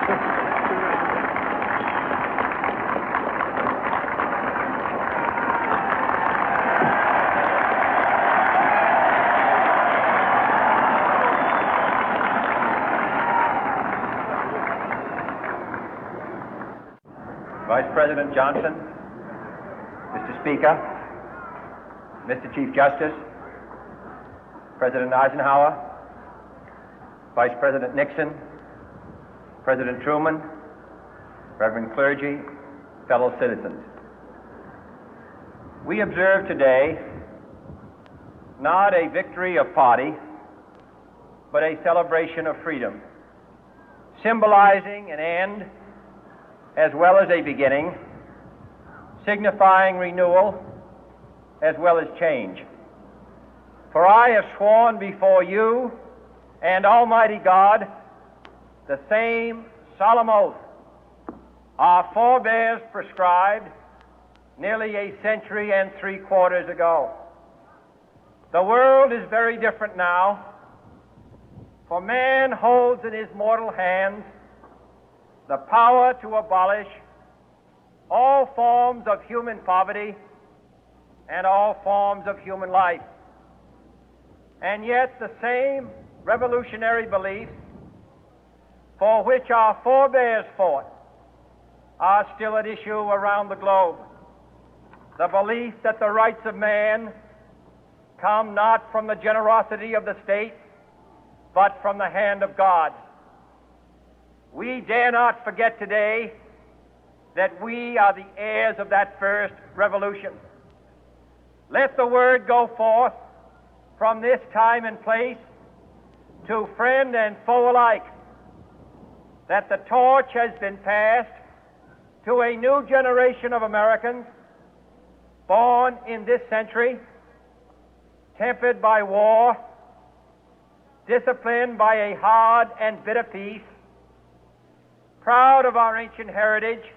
Vice President Johnson, Mr. Speaker, Mr. Chief Justice, President Eisenhower, Vice President Nixon, President Truman, Reverend clergy, fellow citizens. We observe today not a victory of party, but a celebration of freedom, symbolizing an end as well as a beginning, signifying renewal as well as change. For I have sworn before you and Almighty God the same solemn oath our forebears prescribed nearly a century and 3/4 ago. The world is very different now, for man holds in his mortal hands the power to abolish all forms of human poverty and all forms of human life. And yet the same revolutionary beliefs for which our forebears fought are still at issue around the globe. The belief that the rights of man come not from the generosity of the state, but from the hand of God. We dare not forget today that we are the heirs of that first revolution. Let the word go forth from this time and place to friend and foe alike that the torch has been passed to a new generation of Americans born in this century, tempered by war, disciplined by a hard and bitter peace, proud of our ancient heritage,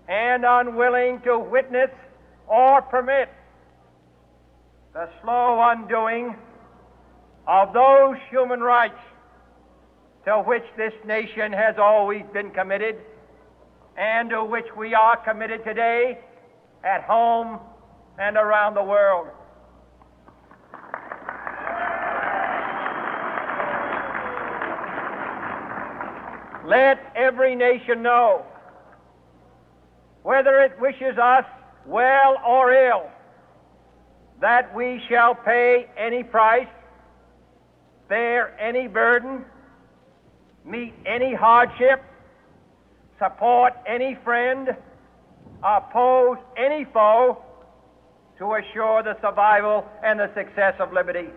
and unwilling to witness or permit the slow undoing of those human rights to which this nation has always been committed and to which we are committed today at home and around the world. Let every nation know, whether it wishes us well or ill, that we shall pay any price, bear any burden, meet any hardship, support any friend, oppose any foe to assure the survival and the success of liberty.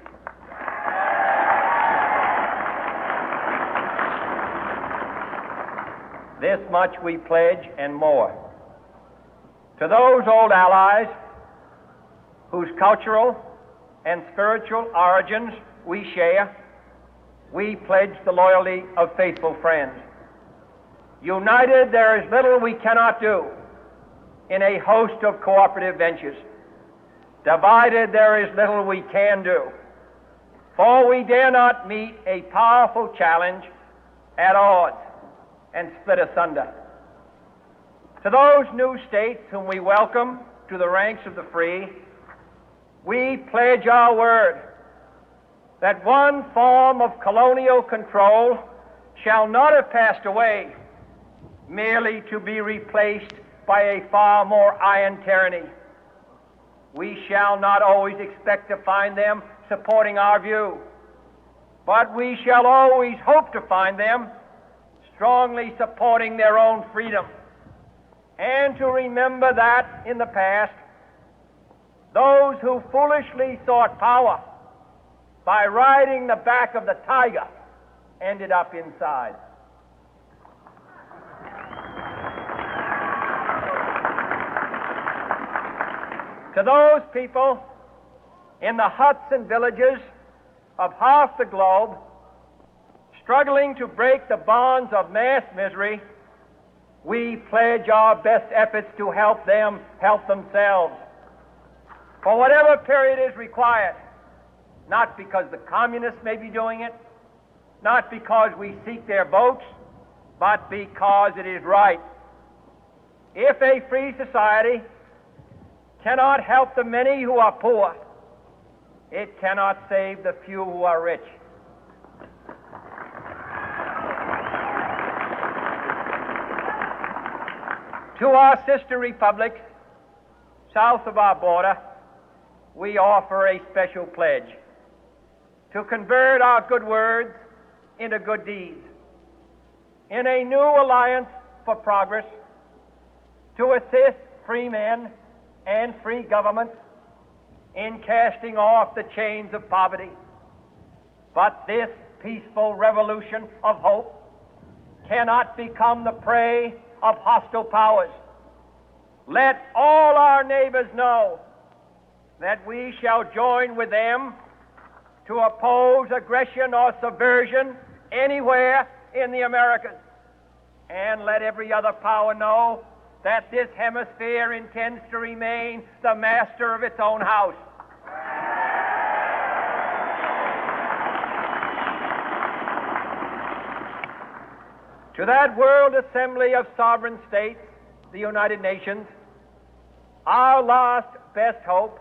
This much we pledge and more. To those old allies whose cultural and spiritual origins we share, we pledge the loyalty of faithful friends. United, there is little we cannot do in a host of cooperative ventures. Divided, there is little we can do, for we dare not meet a powerful challenge at odds and split asunder. To those new states whom we welcome to the ranks of the free, we pledge our word that one form of colonial control shall not have passed away merely to be replaced by a far more iron tyranny. We shall not always expect to find them supporting our view, but we shall always hope to find them strongly supporting their own freedom, and to remember that in the past, those who foolishly sought power by riding the back of the tiger ended up inside. To those people in the huts and villages of half the globe struggling to break the bonds of mass misery, we pledge our best efforts to help them help themselves for whatever period is required, not because the communists may be doing it, not because we seek their votes, but because it is right. If a free society cannot help the many who are poor, it cannot save the few who are rich. To our sister republics south of our border, we offer a special pledge to convert our good words into good deeds, in a new alliance for progress, to assist free men and free governments in casting off the chains of poverty. But this peaceful revolution of hope cannot become the prey of hostile powers. Let all our neighbors know that we shall join with them to oppose aggression or subversion anywhere in the Americas. And let every other power know that this hemisphere intends to remain the master of its own house. To that World Assembly of Sovereign States, the United Nations, our last best hope,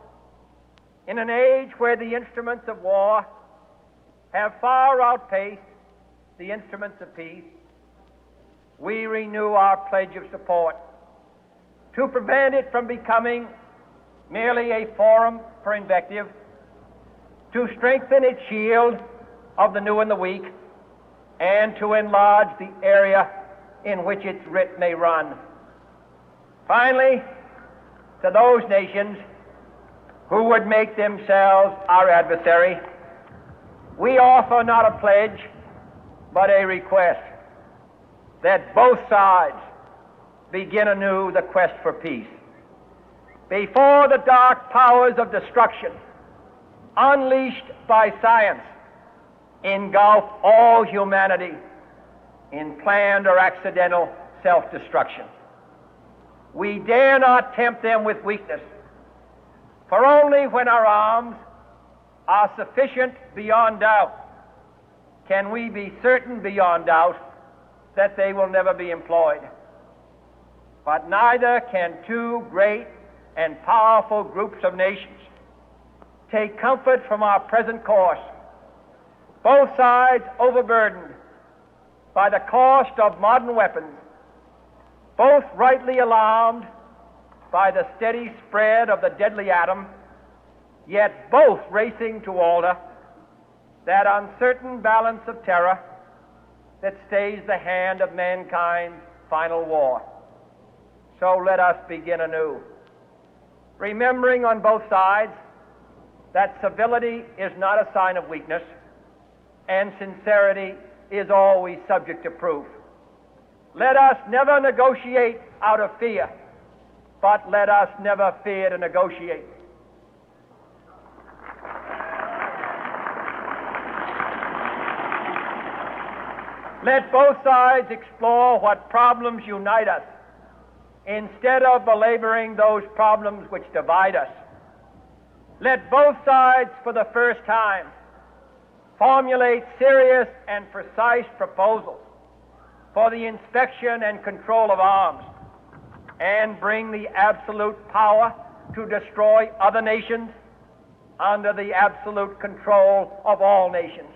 in an age where the instruments of war have far outpaced the instruments of peace, we renew our pledge of support to prevent it from becoming merely a forum for invective, to strengthen its shield of the new and the weak, and to enlarge the area in which its writ may run. Finally, to those nations who would make themselves our adversary, we offer not a pledge, but a request that both sides begin anew the quest for peace. Before the dark powers of destruction, unleashed by science, engulf all humanity in planned or accidental self-destruction, we dare not tempt them with weakness, for only when our arms are sufficient beyond doubt can we be certain beyond doubt that they will never be employed. But neither can two great and powerful groups of nations take comfort from our present course, both sides overburdened by the cost of modern weapons, both rightly alarmed by the steady spread of the deadly atom, yet both racing to alter that uncertain balance of terror that stays the hand of mankind's final war. So let us begin anew, remembering on both sides that civility is not a sign of weakness, and sincerity is always subject to proof. Let us never negotiate out of fear, but let us never fear to negotiate. Let both sides explore what problems unite us, instead of belaboring those problems which divide us. Let both sides, for the first time, formulate serious and precise proposals for the inspection and control of arms, and bring the absolute power to destroy other nations under the absolute control of all nations.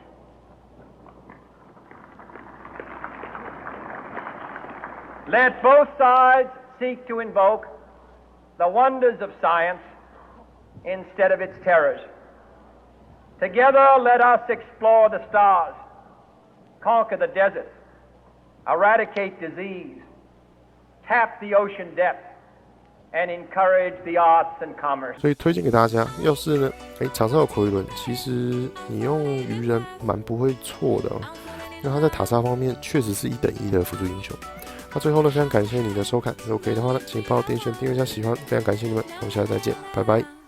Let both sides seek to invoke the wonders of science instead of its terrors. Together, let us explore the stars, conquer the deserts, eradicate disease, tap the ocean depths, and encourage the arts and commerce. 所以推荐给大家，要是呢，场上有奎伦，其实你用鱼人蛮不会错的哦，因为他在塔杀方面确实是1等1的辅助英雄。那最后呢，非常感谢你的收看，如果可以的话呢，请帮我点选订阅加喜欢，非常感谢你们，我们下次再见，拜拜。